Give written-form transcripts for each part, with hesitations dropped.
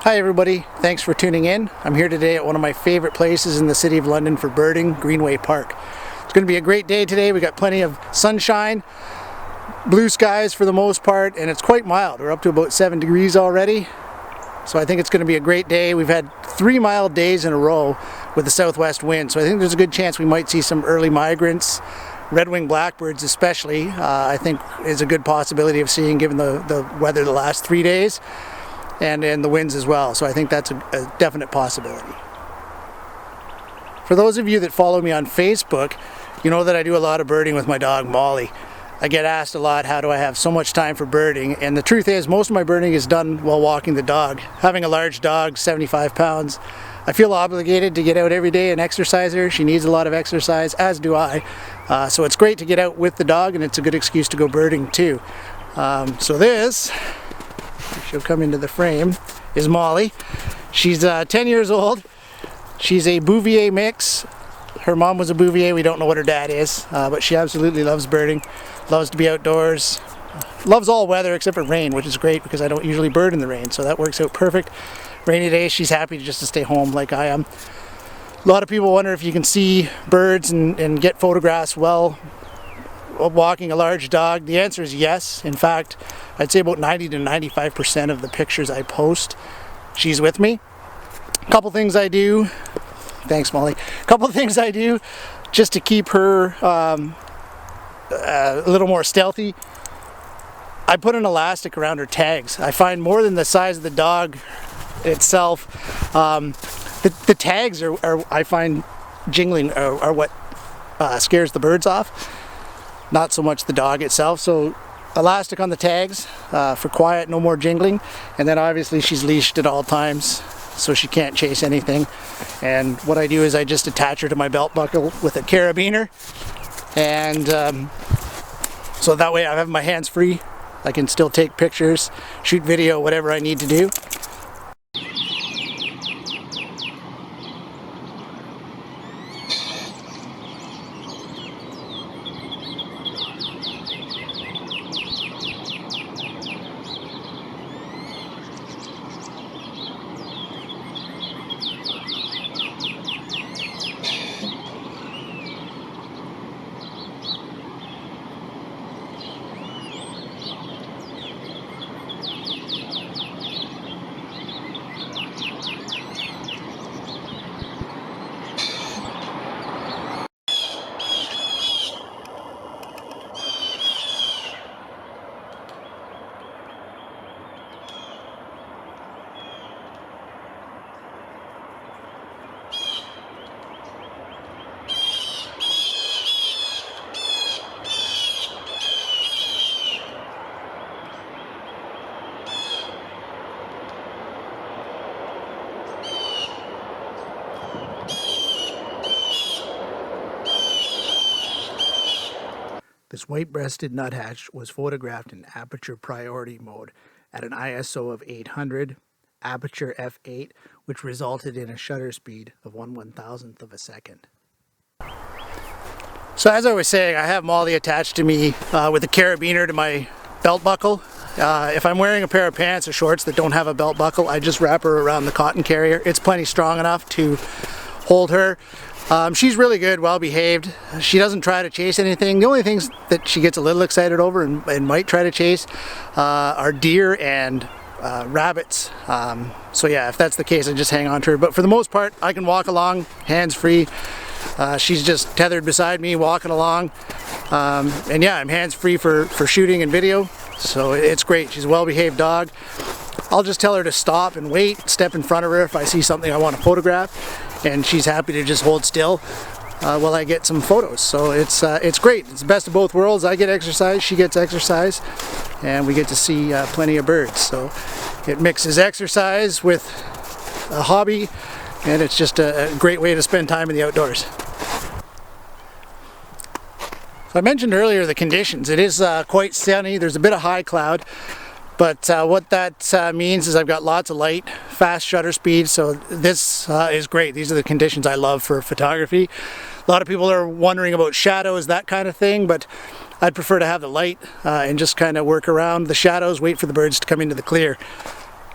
Hi everybody, thanks for tuning in. I'm here today at one of my favorite places in the City of London for birding, Greenway Park. It's going to be a great day today. We got plenty of sunshine, blue skies for the most part, and it's quite mild. We're up to about 7 degrees already. So I think it's going to be a great day. We've had 3 mild days in a row with the southwest wind, so I think there's a good chance we might see some early migrants. Red-winged blackbirds especially, I think is a good possibility of seeing given the weather the last 3 days and the winds as well. So I think that's a definite possibility. For those of you that follow me on Facebook, you know that I do a lot of birding with my dog Molly. I get asked a lot, how do I have so much time for birding? And the truth is, most of my birding is done while walking the dog. Having a large dog, 75 pounds, I feel obligated to get out every day and exercise her. She needs a lot of exercise, as do I. So it's great to get out with the dog, and it's a good excuse to go birding too. So this, she'll come into the frame, is Molly. She's 10 years old. She's a Bouvier mix. Her mom was a Bouvier. We don't know what her dad is, but she absolutely loves birding, loves to be outdoors, loves all weather except for rain, which is great because I don't usually bird in the rain, so that works out perfect. Rainy days, she's happy just to stay home like I am. A lot of people wonder if you can see birds and get photographs while walking a large dog. The answer is yes. In fact, I'd say about 90 to 95% of the pictures I post, she's with me. A couple things I do. Thanks, Molly. A couple things I do just to keep her a little more stealthy. I put an elastic around her tags. I find more than the size of the dog itself, the tags are I find jingling are what scares the birds off, not so much the dog itself. So elastic on the tags for quiet, no more jingling, and then obviously she's leashed at all times so she can't chase anything. And what I do is I just attach her to my belt buckle with a carabiner, and so that way I have my hands free. I can still take pictures, shoot video, whatever I need to do. This white-breasted nuthatch was photographed in aperture priority mode at an ISO of 800, aperture f8, which resulted in a shutter speed of 1/1000th of a second. So as I was saying, I have Molly attached to me with a carabiner to my belt buckle. If I'm wearing a pair of pants or shorts that don't have a belt buckle, I just wrap her around the cotton carrier. It's plenty strong enough to hold her. She's really good, well behaved. She doesn't try to chase anything. The only things that she gets a little excited over and might try to chase are deer and rabbits. So yeah, if that's the case, I just hang on to her. But for the most part, I can walk along hands free. She's just tethered beside me, walking along. And yeah, I'm hands free for shooting and video. So it's great. She's a well-behaved dog. I'll just tell her to stop and wait, step in front of her if I see something I want to photograph, and she's happy to just hold still while I get some photos. So it's great. It's the best of both worlds. I get exercise, she gets exercise, and we get to see plenty of birds. So it mixes exercise with a hobby, and it's just a great way to spend time in the outdoors. So I mentioned earlier the conditions. It is quite sunny. There's a bit of high cloud. But what that means is I've got lots of light, fast shutter speed, so this is great. These are the conditions I love for photography. A lot of people are wondering about shadows, that kind of thing, but I'd prefer to have the light and just kind of work around the shadows, wait for the birds to come into the clear.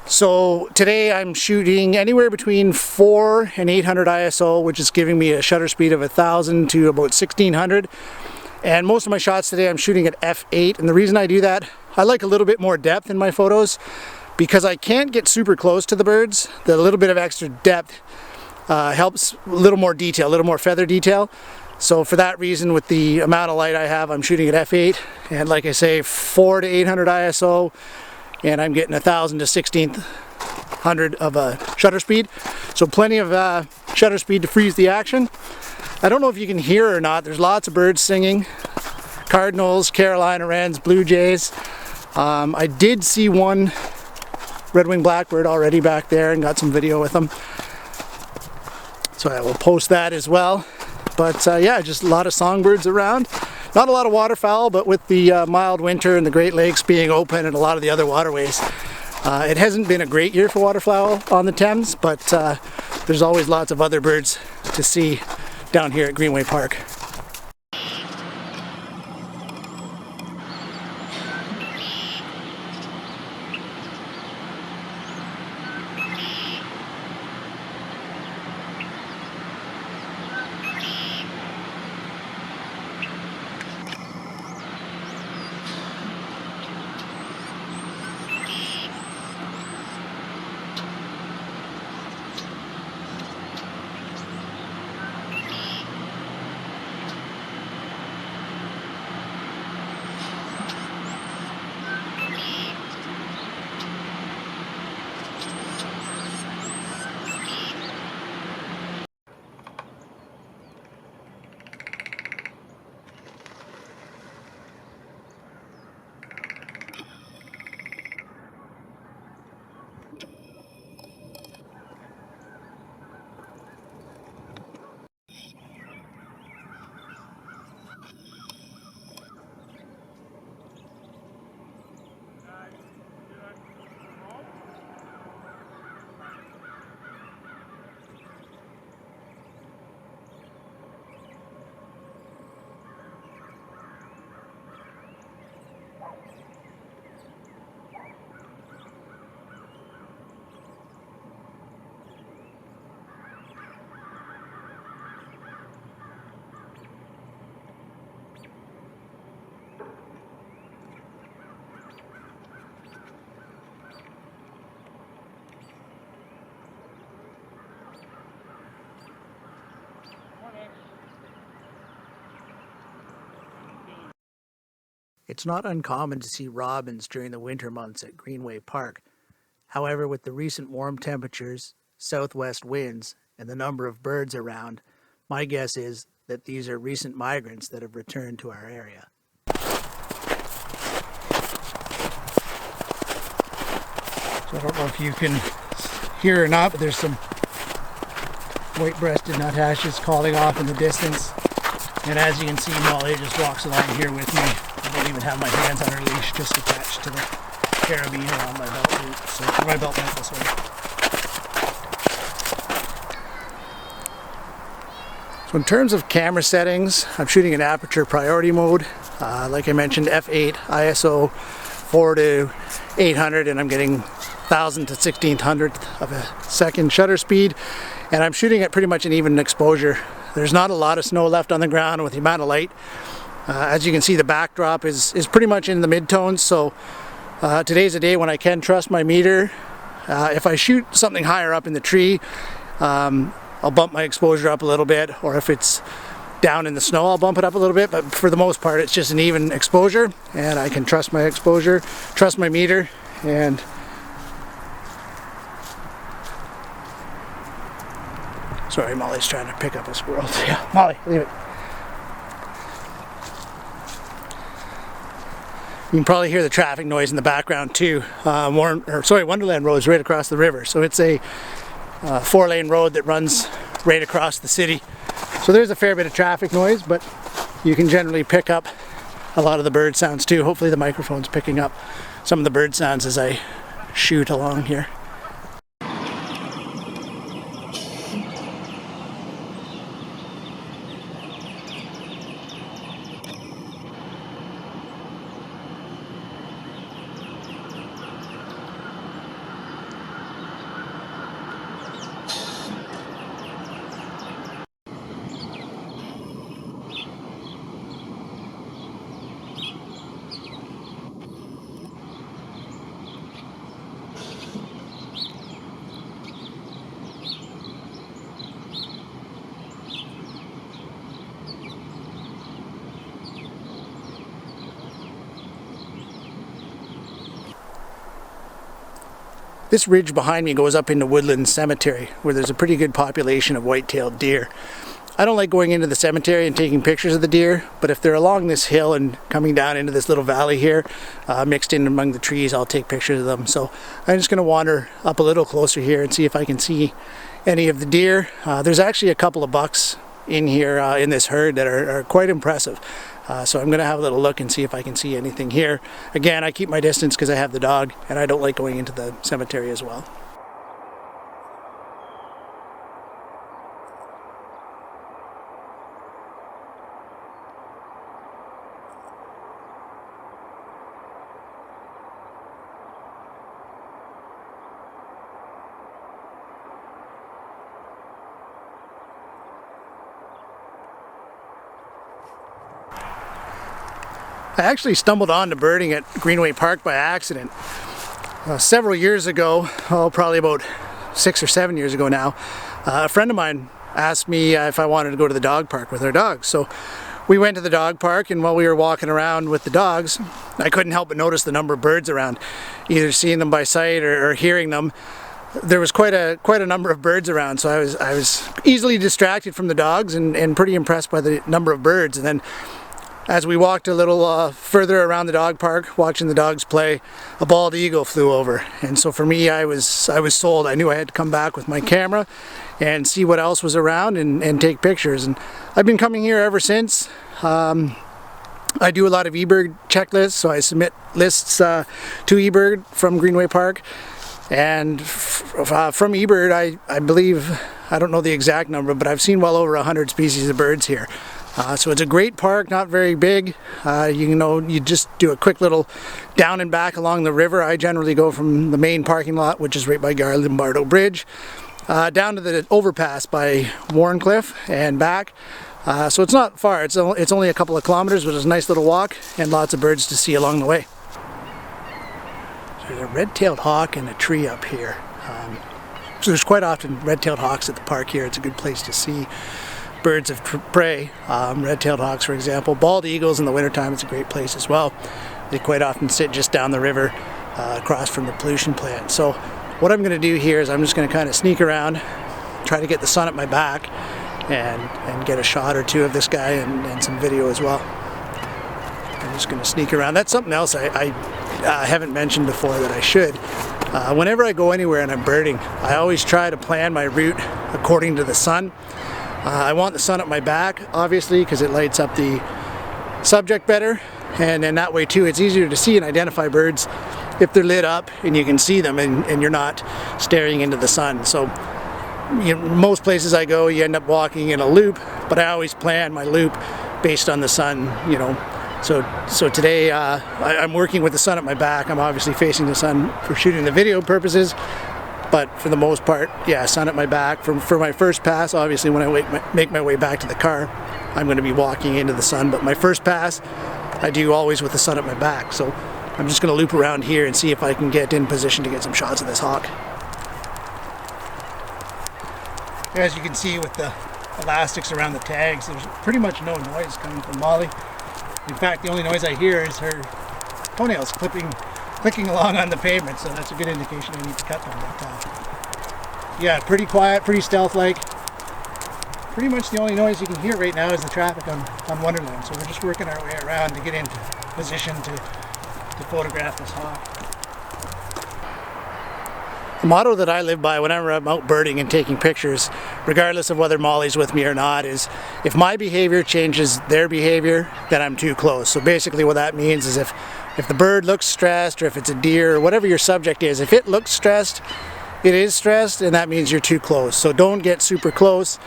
So today I'm shooting anywhere between 4 and 800 ISO, which is giving me a shutter speed of 1000 to about 1600. And most of my shots today I'm shooting at f8, and the reason I do that, I like a little bit more depth in my photos because I can't get super close to the birds. The little bit of extra depth helps a little more detail, a little more feather detail. So for that reason, with the amount of light I have, I'm shooting at f8, and like I say, 4 to 800 ISO, and I'm getting 1000 to 1600 of a shutter speed. So plenty of shutter speed to freeze the action. I don't know if you can hear or not, there's lots of birds singing. Cardinals, Carolina wrens, blue jays. I did see one red-winged blackbird already back there and got some video with them. So I will post that as well. But yeah, just a lot of songbirds around. Not a lot of waterfowl, but with the mild winter and the Great Lakes being open and a lot of the other waterways, it hasn't been a great year for waterfowl on the Thames, but there's always lots of other birds to see down here at Greenway Park. It's not uncommon to see robins during the winter months at Greenway Park. However, with the recent warm temperatures, southwest winds, and the number of birds around, my guess is that these are recent migrants that have returned to our area. So I don't know if you can hear or not, but there's some white-breasted nuthatches calling off in the distance. And as you can see, Molly just walks along here with me. I don't even have my hands on her leash, just attached to the carabiner around my belt loop, so my belt buckle, sorry. So in terms of camera settings, I'm shooting in aperture priority mode. Like I mentioned, f8 ISO 4 to 800, and I'm getting 1000 to 1600 of a second shutter speed, and I'm shooting at pretty much an even exposure. There's not a lot of snow left on the ground with the amount of light. As you can see, the backdrop is pretty much in the mid-tones, so today's a day when I can trust my meter. If I shoot something higher up in the tree, I'll bump my exposure up a little bit, or if it's down in the snow, I'll bump it up a little bit, but for the most part it's just an even exposure, and I can trust my exposure, trust my meter, and sorry, Molly's trying to pick up a squirrel. Yeah, Molly, leave it. You can probably hear the traffic noise in the background too. Wonderland Road is right across the river, so it's a 4-lane road that runs right across the city. So there's a fair bit of traffic noise, but you can generally pick up a lot of the bird sounds too. Hopefully the microphone's picking up some of the bird sounds as I shoot along here. This ridge behind me goes up into Woodland Cemetery, where there's a pretty good population of white-tailed deer. I don't like going into the cemetery and taking pictures of the deer, but if they're along this hill and coming down into this little valley here, mixed in among the trees, I'll take pictures of them. So I'm just going to wander up a little closer here and see if I can see any of the deer. There's actually a couple of bucks in here in this herd that are quite impressive. So I'm going to have a little look and see if I can see anything here. Again, I keep my distance because I have the dog and I don't like going into the cemetery as well. I actually stumbled onto birding at Greenway Park by accident. Several years ago, probably about 6 or 7 years ago now, a friend of mine asked me if I wanted to go to the dog park with our dogs. So we went to the dog park, and while we were walking around with the dogs, I couldn't help but notice the number of birds around, either seeing them by sight or hearing them. There was quite a number of birds around, so I was easily distracted from the dogs and pretty impressed by the number of birds. And then as we walked a little further around the dog park, watching the dogs play, a bald eagle flew over. And so for me, I was sold. I knew I had to come back with my camera and see what else was around and take pictures. And I've been coming here ever since. I do a lot of eBird checklists, so I submit lists to eBird from Greenway Park. And from eBird, I believe, I don't know the exact number, but I've seen well over 100 species of birds here. So it's a great park, not very big. You just do a quick little down and back along the river. I generally go from the main parking lot, which is right by Gar-Lombardo Bridge, down to the overpass by Warncliffe and back. So it's not far. It's only a couple of kilometers, but it's a nice little walk and lots of birds to see along the way. So there's a red-tailed hawk and a tree up here. So there's quite often red-tailed hawks at the park here. It's a good place to see birds of prey, red-tailed hawks for example. Bald eagles in the wintertime, it's a great place as well. They quite often sit just down the river across from the pollution plant. So what I'm going to do here is I'm just going to kind of sneak around, try to get the sun at my back and get a shot or two of this guy and some video as well. I'm just going to sneak around. That's something else I haven't mentioned before that I should. Whenever I go anywhere and I'm birding, I always try to plan my route according to the sun. I want the sun at my back, obviously, because it lights up the subject better, and then that way too it's easier to see and identify birds if they're lit up and you can see them and you're not staring into the sun. So most places I go, you end up walking in a loop, but I always plan my loop based on the sun, So today I'm working with the sun at my back. I'm obviously facing the sun for shooting the video purposes. But for the most part, yeah, sun at my back. For my first pass, obviously when I make my way back to the car, I'm going to be walking into the sun. But my first pass, I do always with the sun at my back. So I'm just going to loop around here and see if I can get in position to get some shots of this hawk. As you can see with the elastics around the tags, there's pretty much no noise coming from Molly. In fact, the only noise I hear is her toenails clicking along on the pavement, so that's a good indication I need to cut them. But, yeah, pretty quiet, pretty stealth-like. Pretty much the only noise you can hear right now is the traffic on Wonderland, so we're just working our way around to get into position to photograph this hawk. The motto that I live by whenever I'm out birding and taking pictures, regardless of whether Molly's with me or not, is if my behavior changes their behavior, then I'm too close. So basically what that means is if the bird looks stressed, or if it's a deer, or whatever your subject is, if it looks stressed, it is stressed, and that means you're too close. So don't get super close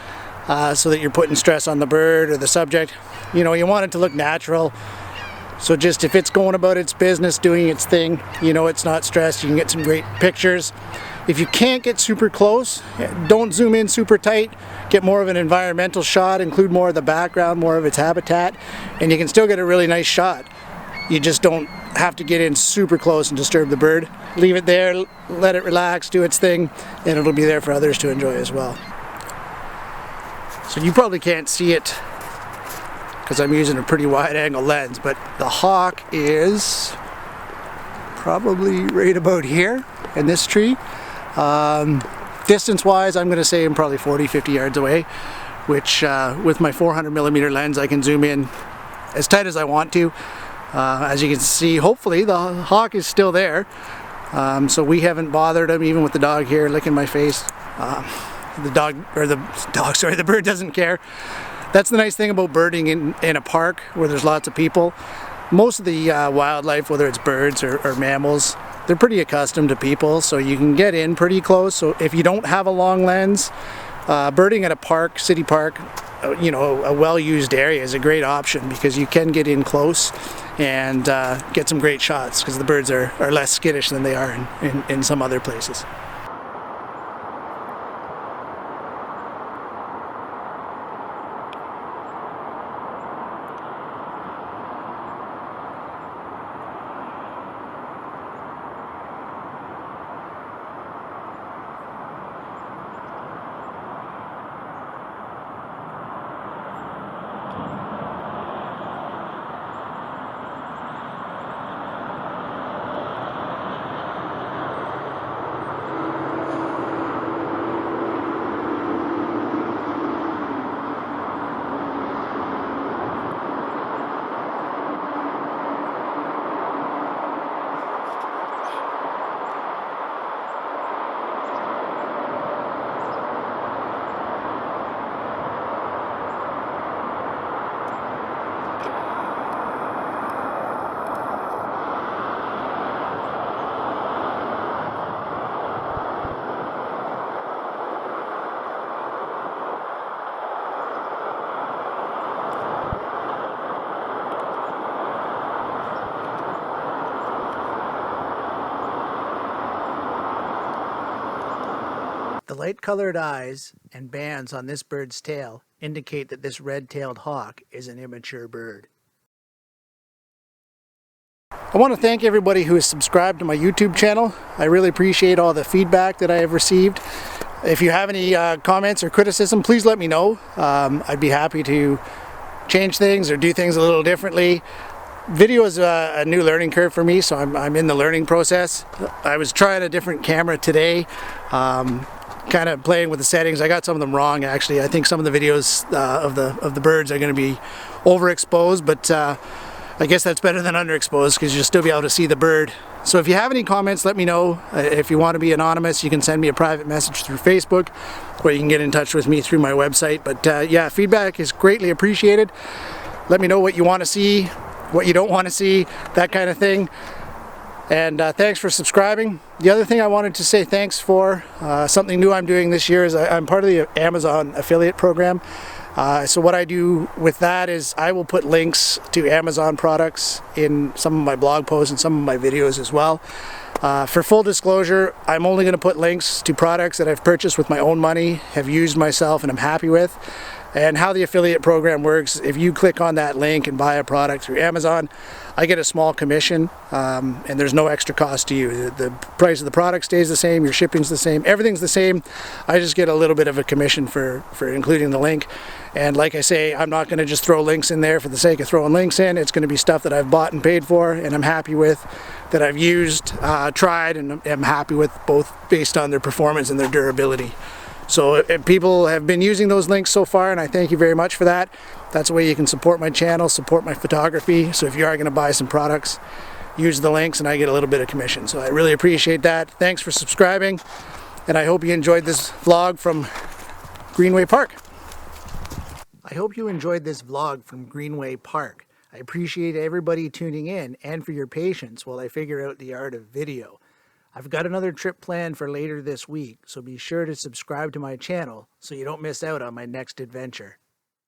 so that you're putting stress on the bird or the subject. You want it to look natural. So just if it's going about its business, doing its thing, it's not stressed, you can get some great pictures. If you can't get super close, don't zoom in super tight, get more of an environmental shot, include more of the background, more of its habitat, and you can still get a really nice shot. You just don't have to get in super close and disturb the bird. Leave it there, let it relax, do its thing, and it'll be there for others to enjoy as well. So you probably can't see it because I'm using a pretty wide angle lens, but the hawk is probably right about here. and this tree. Distance wise, I'm going to say I'm probably 40-50 yards away, which with my 400mm lens I can zoom in as tight as I want to. As you can see, hopefully the hawk is still there, so we haven't bothered him, even with the dog here licking my face. The bird doesn't care. That's the nice thing about birding in a park where there's lots of people. Most of the wildlife, whether it's birds or mammals, they're pretty accustomed to people, so you can get in pretty close. So if you don't have a long lens, birding at a park, city park, you know, a well-used area is a great option, because you can get in close and get some great shots, because the birds are less skittish than they are in some other places. The light-colored eyes and bands on this bird's tail indicate that this red-tailed hawk is an immature bird. I want to thank everybody who has subscribed to my YouTube channel. I really appreciate all the feedback that I have received. If you have any comments or criticism, please let me know. I'd be happy to change things or do things a little differently. Video is a new learning curve for me, so I'm in the learning process. I was trying a different camera today, kind of playing with the settings. I got some of them wrong, actually. I think some of the videos of the birds are going to be overexposed, but I guess that's better than underexposed, because you'll still be able to see the bird. So if you have any comments, let me know. If you want to be anonymous, you can send me a private message through Facebook, or you can get in touch with me through my website. But yeah, feedback is greatly appreciated. Let me know what you want to see, what you don't want to see, that kind of thing. And thanks for subscribing. The other thing I wanted to say thanks for, something new I'm doing this year, is I'm part of the Amazon affiliate program. So what I do with that is I will put links to Amazon products in some of my blog posts and some of my videos as well. For full disclosure, I'm only going to put links to products that I've purchased with my own money, have used myself, and I'm happy with. And how the affiliate program works, if you click on that link and buy a product through Amazon, I get a small commission, and there's no extra cost to you. The price of the product stays the same, your shipping's the same, everything's the same. I just get a little bit of a commission for including the link. And like I say, I'm not going to just throw links in there for the sake of throwing links in. It's going to be stuff that I've bought and paid for, and I'm happy with, that I've used, tried, and am happy with, both based on their performance and their durability. So if people have been using those links so far, and I thank you very much for that. That's a way you can support my channel, support my photography. So if you are going to buy some products, use the links and I get a little bit of commission. So I really appreciate that. Thanks for subscribing, and I hope you enjoyed this vlog from Greenway Park. I hope you enjoyed this vlog from Greenway Park. I appreciate everybody tuning in and for your patience while I figure out the art of video. I've got another trip planned for later this week, so be sure to subscribe to my channel so you don't miss out on my next adventure.